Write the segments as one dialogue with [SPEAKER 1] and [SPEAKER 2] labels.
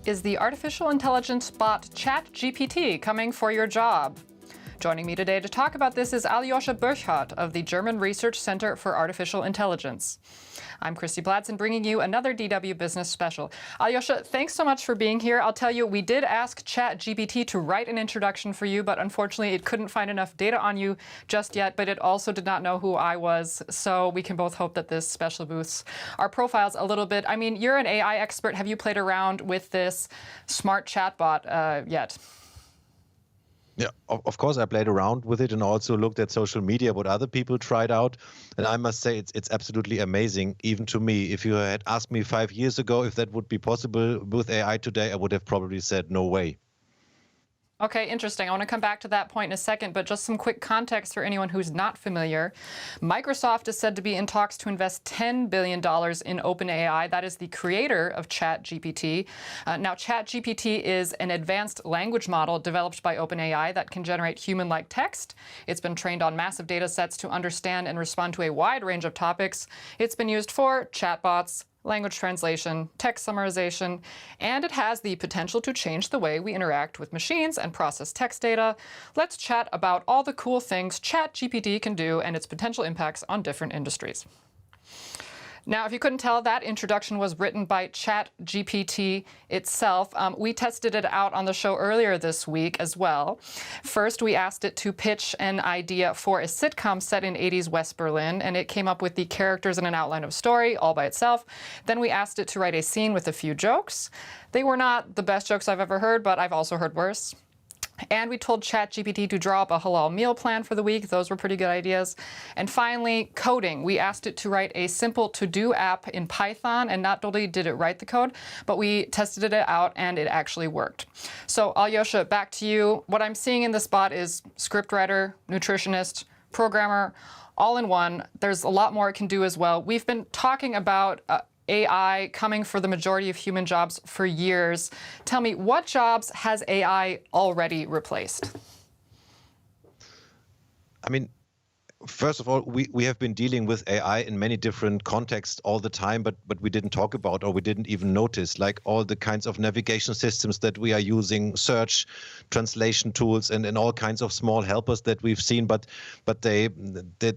[SPEAKER 1] Is the artificial intelligence bot ChatGPT coming for your job? Joining me today to talk about this is Alyosha Burkhardt of the German Research Center for Artificial Intelligence. I'm Christy Bladson, bringing you another DW Business Special. Alyosha, thanks so much for being here. I'll tell you, we did ask ChatGPT to write an introduction for you, but unfortunately it couldn't find enough data on you just yet, but it also did not know who I was, so we can both hope that this special boosts our profiles a little bit. I mean, you're an AI expert. Have you played around with this smart chatbot yet?
[SPEAKER 2] Yeah, of course, I played around with it and also looked at social media, what other people tried out. And I must say, it's absolutely amazing, even to me. If you had asked me 5 years ago if that would be possible with AI today, I would have probably said no way.
[SPEAKER 1] Okay, interesting. I want to come back to that point in a second, but just some quick context for anyone who's not familiar. Microsoft is said to be in talks to invest $10 billion in OpenAI. That is the creator of ChatGPT. Now, ChatGPT is an advanced language model developed by OpenAI that can generate human-like text. It's been trained on massive data sets to understand and respond to a wide range of topics. It's been used for chatbots, language translation, text summarization, and it has the potential to change the way we interact with machines and process text data. Let's chat about all the cool things ChatGPT can do and its potential impacts on different industries. Now, if you couldn't tell, that introduction was written by ChatGPT itself. We tested it out on the show earlier this week as well. First, we asked it to pitch an idea for a sitcom set in 80s West Berlin, and it came up with the characters and an outline of a story all by itself. Then we asked it to write a scene with a few jokes. They were not the best jokes I've ever heard, but I've also heard worse. And we told ChatGPT to draw up a halal meal plan for the week. Those were pretty good ideas. And finally, coding. We asked it to write a simple to-do app in Python, and not only did it write the code, but we tested it out, and it actually worked. So, Alyosha, back to you. What I'm seeing in this bot is scriptwriter, nutritionist, programmer, all in one. There's a lot more it can do as well. We've been talking about AI coming for the majority of human jobs for years. Tell me, what jobs has AI already replaced?
[SPEAKER 2] I mean, first of all, we have been dealing with AI in many different contexts all the time, but we didn't talk about, or we didn't even notice, like all the kinds of navigation systems that we are using, search, translation tools, and all kinds of small helpers that we've seen, but they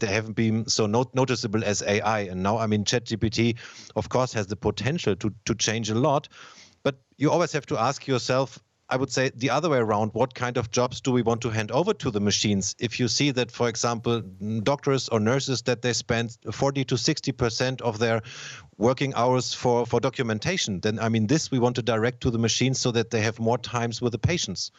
[SPEAKER 2] haven't been so noticeable as AI. And now, I mean, ChatGPT, of course, has the potential to change a lot, but you always have to ask yourself, I would say the other way around, what kind of jobs do we want to hand over to the machines? If you see that, for example, doctors or nurses, that they spend 40 to 60% of their working hours for documentation, then, I mean, this we want to direct to the machines so that they have more times with the patients.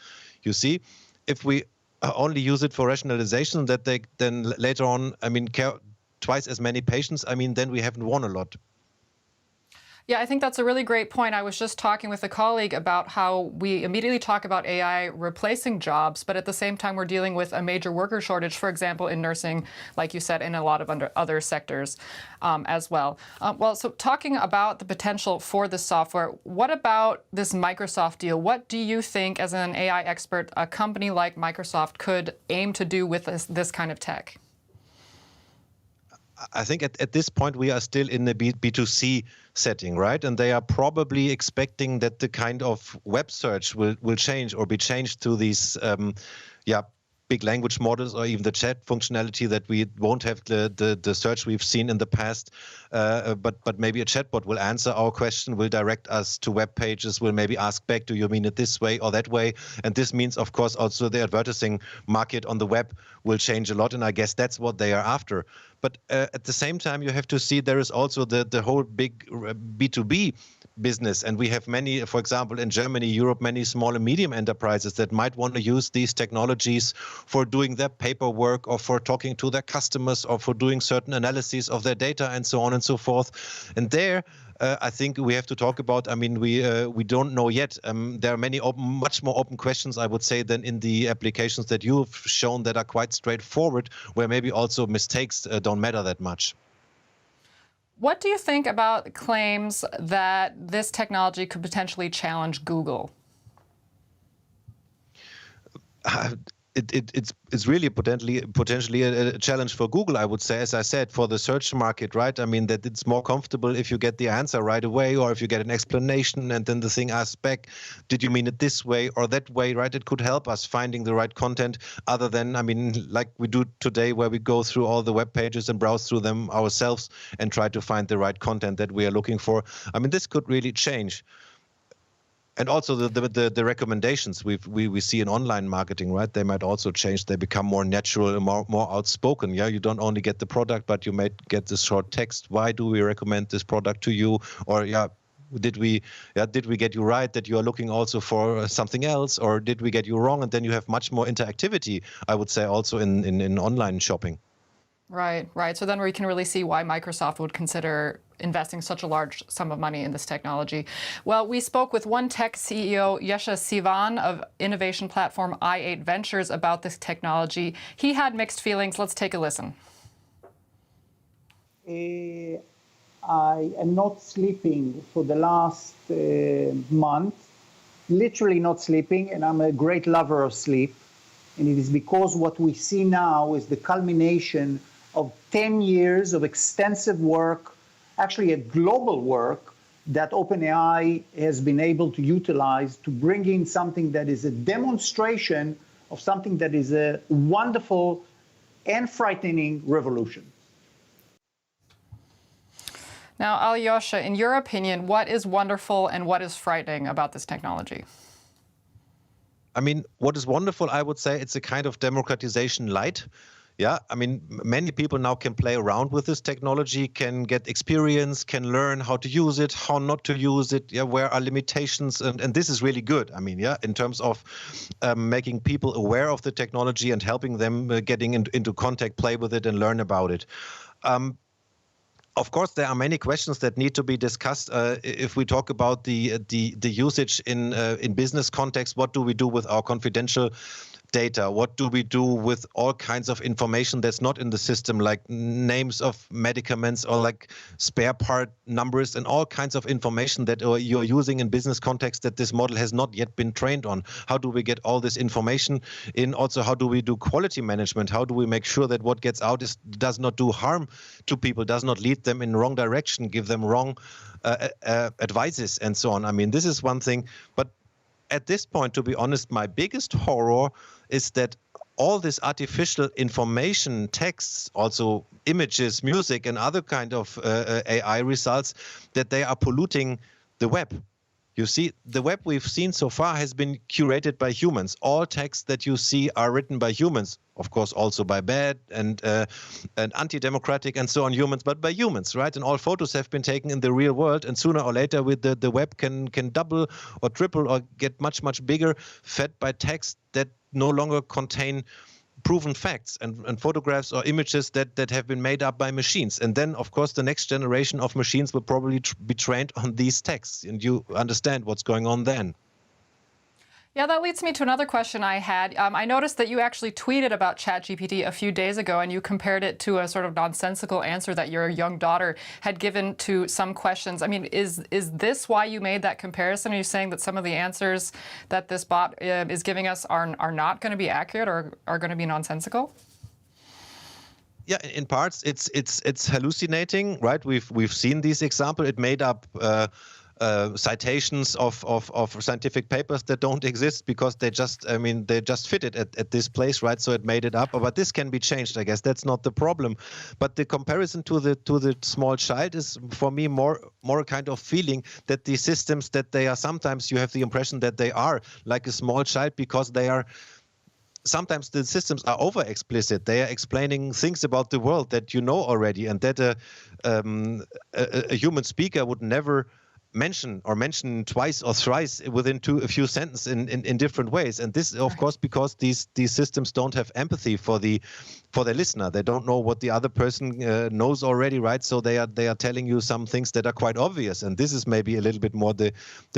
[SPEAKER 2] You see, if we only use it for rationalization, that they then later on, I mean, care twice as many patients, I mean, then we haven't won a lot.
[SPEAKER 1] Yeah, I think that's a really great point. I was just talking with a colleague about how we immediately talk about AI replacing jobs, but at the same time, we're dealing with a major worker shortage, for example, in nursing, like you said, in a lot of other sectors as well. So talking about the potential for this software, what about this Microsoft deal? What do you think, as an AI expert, a company like Microsoft could aim to do with this kind of tech?
[SPEAKER 2] I think at this point we are still in the B2C setting, right? And they are probably expecting that the kind of web search will change or be changed to these big language models, or even the chat functionality, that we won't have the search we've seen in the past, but maybe a chatbot will answer our question, will direct us to web pages, will maybe ask back, do you mean it this way or that way? And this means, of course, also the advertising market on the web will change a lot, and I guess that's what they are after. But at the same time, you have to see there is also the whole big B2B business. And we have many, for example, in Germany, Europe, many small and medium enterprises that might want to use these technologies for doing their paperwork, or for talking to their customers, or for doing certain analyses of their data, and so on and so forth. And there, I think we have to talk about, I mean, we don't know yet. There are many much more open questions, I would say, than in the applications that you've shown that are quite straightforward, where maybe also mistakes don't matter that much.
[SPEAKER 1] What do you think about claims that this technology could potentially challenge Google?
[SPEAKER 2] it's really potentially a challenge for Google, I would say, as I said, for the search market, right? I mean, that it's more comfortable if you get the answer right away, or if you get an explanation and then the thing asks back, did you mean it this way or that way, right? It could help us finding the right content, other than, I mean, like we do today, where we go through all the web pages and browse through them ourselves and try to find the right content that we are looking for. I mean, this could really change. And also the recommendations we see in online marketing, right? They might also change. They become more natural and more outspoken. Yeah, you don't only get the product, but you might get this short text. Why do we recommend this product to you? Or did we get you right that you are looking also for something else, or did we get you wrong? And then you have much more interactivity, I would say, also in online shopping.
[SPEAKER 1] Right, right. So then we can really see why Microsoft would consider investing such a large sum of money in this technology. Well, we spoke with one tech CEO, Yesha Sivan of innovation platform i8 Ventures, about this technology. He had mixed feelings. Let's take a listen.
[SPEAKER 3] I am not sleeping for the last month, literally not sleeping, and I'm a great lover of sleep. And it is because what we see now is the culmination of 10 years of extensive work, actually a global work, that OpenAI has been able to utilize to bring in something that is a demonstration of something that is a wonderful and frightening revolution.
[SPEAKER 1] Now, Alyosha, in your opinion, what is wonderful and what is frightening about this technology?
[SPEAKER 2] I mean, what is wonderful, I would say, it's a kind of democratization light. Yeah, I mean, many people now can play around with this technology, can get experience, can learn how to use it, how not to use it, yeah, where are limitations, and this is really good. I mean, yeah, in terms of making people aware of the technology and helping them getting into contact, play with it, and learn about it. Of course, there are many questions that need to be discussed. If we talk about the usage in business context, what do we do with our confidential data? What do we do with all kinds of information that's not in the system, like names of medicaments or like spare part numbers and all kinds of information that you're using in business context that this model has not yet been trained on? How do we get all this information in? Also, how do we do quality management? How do we make sure that what gets out does not do harm to people, does not lead them in the wrong direction, give them wrong advices and so on? I mean, this is one thing, but at this point, to be honest, my biggest horror is that all this artificial information, texts, also images, music, and other kind of AI results, that they are polluting the web. You see, the web we've seen so far has been curated by humans. All texts that you see are written by humans, of course, also by bad and anti-democratic and so on humans, but by humans, right? And all photos have been taken in the real world, and sooner or later, with the web can double or triple or get much bigger, fed by text that no longer contain proven facts and photographs or images that have been made up by machines. And then, of course, the next generation of machines will probably be trained on these texts, and you understand what's going on then.
[SPEAKER 1] Yeah, that leads me to another question I had. I noticed that you actually tweeted about ChatGPT a few days ago, and you compared it to a sort of nonsensical answer that your young daughter had given to some questions. I mean, is this why you made that comparison? Are you saying that some of the answers that this bot is giving us are not going to be accurate or are going to be nonsensical?
[SPEAKER 2] Yeah, in parts, it's hallucinating, right? We've seen these examples. It made up citations of scientific papers that don't exist because they just fit it at this place, right? So it made it up. But this can be changed, I guess. That's not the problem. But the comparison to the small child is, for me, more a kind of feeling that these systems, that they are, sometimes you have the impression that they are like a small child because they are. Sometimes the systems are over explicit. They are explaining things about the world that you know already, and that a human speaker would never mention twice or thrice within a few sentences in different ways. And this, of course, because these systems don't have empathy for the listener. They don't know what the other person knows already, right? So they are telling you some things that are quite obvious. And this is maybe a little bit more the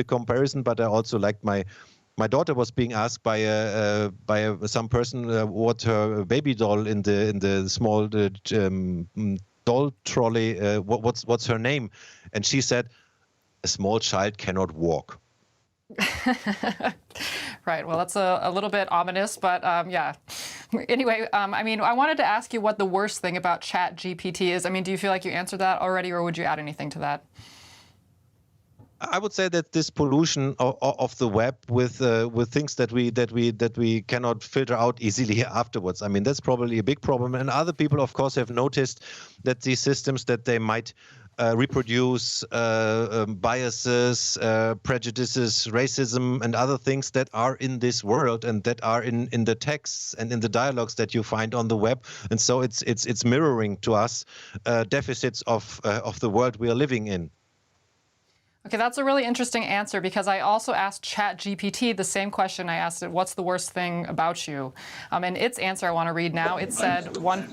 [SPEAKER 2] comparison. But I also liked my daughter was being asked by some person what her baby doll in the small doll trolley, what's her name, and she said, "A small child cannot walk."
[SPEAKER 1] Right. Well, that's a little bit ominous, but yeah. Anyway, I mean, I wanted to ask you what the worst thing about ChatGPT is. I mean, do you feel like you answered that already, or would you add anything to that?
[SPEAKER 2] I would say that this pollution of the web with things that we cannot filter out easily afterwards. I mean, that's probably a big problem. And other people, of course, have noticed that these systems that they might reproduce biases, prejudices, racism, and other things that are in this world and that are in the texts and in the dialogues that you find on the web. And so it's mirroring to us deficits of the world we are living in.
[SPEAKER 1] Okay, that's a really interesting answer because I also asked ChatGPT the same question. I asked it, what's the worst thing about you? And its answer I want to read now. It said one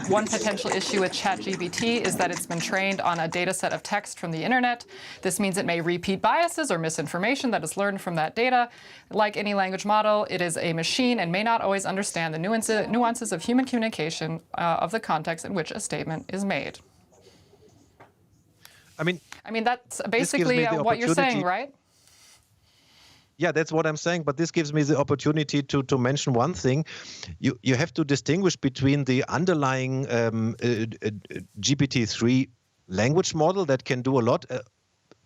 [SPEAKER 1] potential issue with ChatGPT is that it's been trained on a data set of text from the internet. This means it may repeat biases or misinformation that is learned from that data. Like any language model, it is a machine and may not always understand the nuances of human communication of the context in which a statement is made. I mean, that's basically what you're saying, right?
[SPEAKER 2] Yeah, that's what I'm saying. But this gives me the opportunity to mention one thing. You have to distinguish between the underlying GPT-3 language model that can do a lot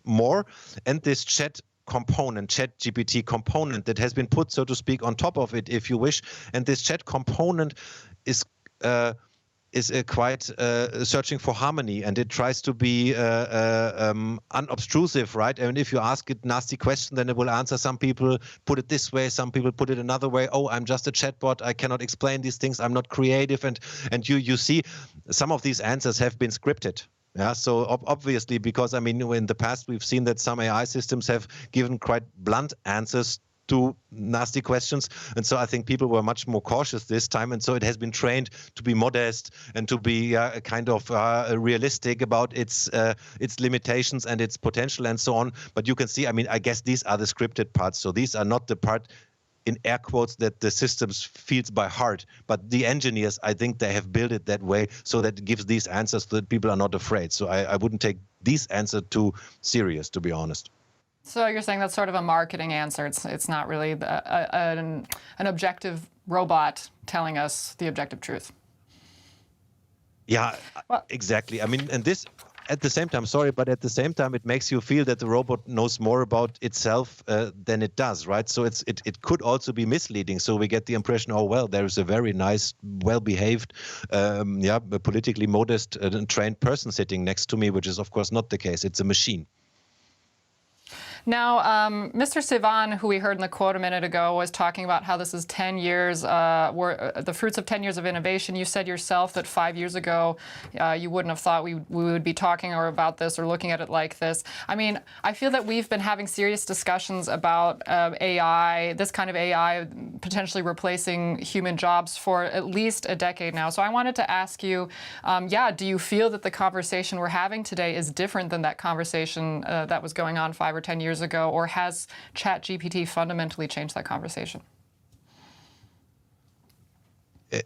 [SPEAKER 2] more and this ChatGPT component that has been put, so to speak, on top of it, if you wish. And this chat component is quite searching for harmony, and it tries to be unobtrusive, right? And if you ask it nasty question, then it will answer. Some people put it this way, some people put it another way. Oh, I'm just a chatbot. I cannot explain these things. I'm not creative. And you see, some of these answers have been scripted. Yeah, so obviously, because I mean, in the past we've seen that some AI systems have given quite blunt answers to nasty questions. And so I think people were much more cautious this time. And so it has been trained to be modest and to be kind of realistic about its limitations and its potential and so on. But you can see, I mean, I guess these are the scripted parts. So these are not the part in air quotes that the systems feels by heart, but the engineers, I think they have built it that way so that it gives these answers so that people are not afraid. So I wouldn't take these answers too serious, to be honest.
[SPEAKER 1] So you're saying that's sort of a marketing answer. It's not really an objective robot telling us the objective truth.
[SPEAKER 2] Yeah, well, exactly. I mean, and this, at the same time, sorry, but at the same time, it makes you feel that the robot knows more about itself than it does, right? So it could also be misleading. So we get the impression, oh, well, there is a very nice, well-behaved, politically modest, trained person sitting next to me, which is, of course, not the case. It's a machine.
[SPEAKER 1] Now, Mr. Sivan, who we heard in the quote a minute ago, was talking about how this is 10 years, the fruits of 10 years of innovation. You said yourself that 5 years ago, you wouldn't have thought we would be talking about this or looking at it like this. I mean, I feel that we've been having serious discussions about AI, this kind of AI potentially replacing human jobs for at least a decade now. So I wanted to ask you, do you feel that the conversation we're having today is different than that conversation that was going on 5 or 10 years ago, or has ChatGPT fundamentally changed that conversation?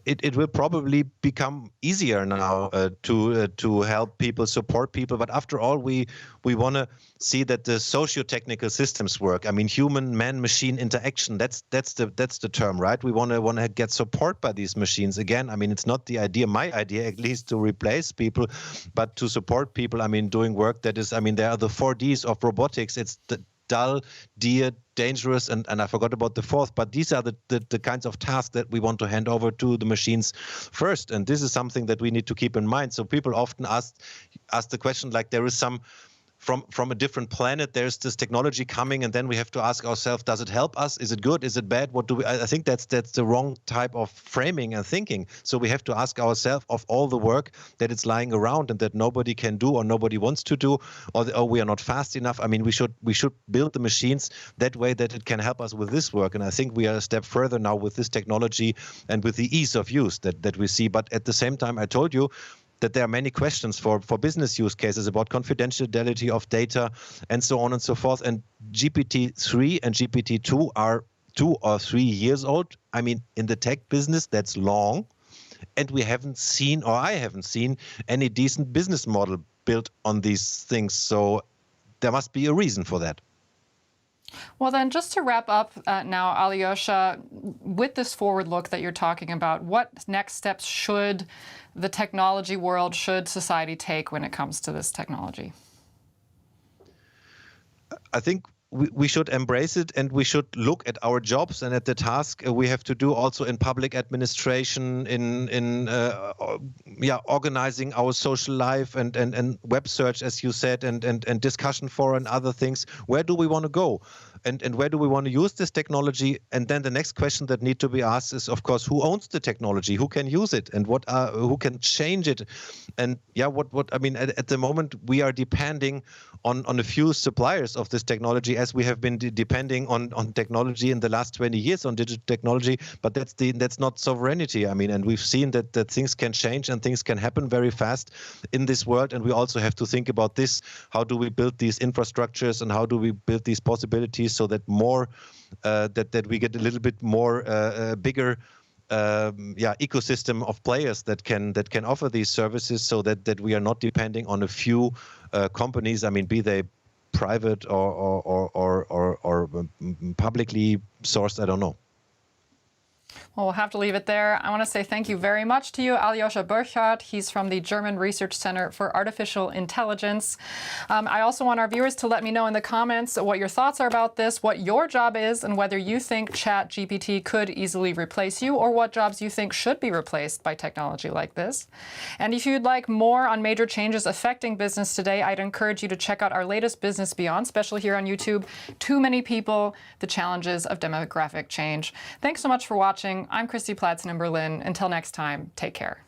[SPEAKER 2] It will probably become easier now to help people, support people. But after all, we want to see that the socio-technical systems work. I mean, human-man-machine interaction. That's the term, right? We want to get support by these machines. Again, I mean, it's not the idea, my idea at least, to replace people, but to support people. I mean, doing work that is. I mean, there are the 4Ds of robotics. It's the dull, dear, dangerous, and I forgot about the fourth, but these are the kinds of tasks that we want to hand over to the machines first. And this is something that we need to keep in mind. So people often ask the question, like, there is some from a different planet, there's this technology coming, and then we have to ask ourselves, does it help us? Is it good? Is it bad? What do we? I think that's the wrong type of framing and thinking. So we have to ask ourselves, of all the work that is lying around and that nobody can do or nobody wants to do, or we are not fast enough. I mean, we should build the machines that way that it can help us with this work. And I think we are a step further now with this technology and with the ease of use that we see. But at the same time, I told you that there are many questions for business use cases about confidentiality of data and so on and so forth. And GPT-3 and GPT-2 are 2 or 3 years old. I mean, in the tech business, that's long. And we haven't seen, or I haven't seen, any decent business model built on these things. So there must be a reason for that.
[SPEAKER 1] Well, then, just to wrap up now, Alyosha, with this forward look that you're talking about, what next steps should the technology world, should society take when it comes to this technology?
[SPEAKER 2] I think we should embrace it, and we should look at our jobs and at the task we have to do also in public administration, in organizing our social life and web search, as you said, and discussion forum and other things. Where do we want to go? And where do we want to use this technology? And then the next question that need to be asked is, of course, who owns the technology? Who can use it? And who can change it? And what I mean, at the moment, we are depending on a few suppliers of this technology, as we have been depending on technology in the last 20 years, on digital technology. But that's not sovereignty. I mean, and we've seen that things can change and things can happen very fast in this world. And we also have to think about this. How do we build these infrastructures, and how do we build these possibilities so that more that we get a little bit more bigger ecosystem of players that can offer these services, so that we are not depending on a few companies. I mean, be they private or publicly sourced, I don't know.
[SPEAKER 1] Well, we'll have to leave it there. I want to say thank you very much to you, Alyosha Burchardt. He's from the German Research Center for Artificial Intelligence. I also want our viewers to let me know in the comments what your thoughts are about this, what your job is, and whether you think ChatGPT could easily replace you, or what jobs you think should be replaced by technology like this. And if you'd like more on major changes affecting business today, I'd encourage you to check out our latest Business Beyond special here on YouTube, Too Many People, the Challenges of Demographic Change. Thanks so much for watching. I'm Christy Platzen in Berlin. Until next time, take care.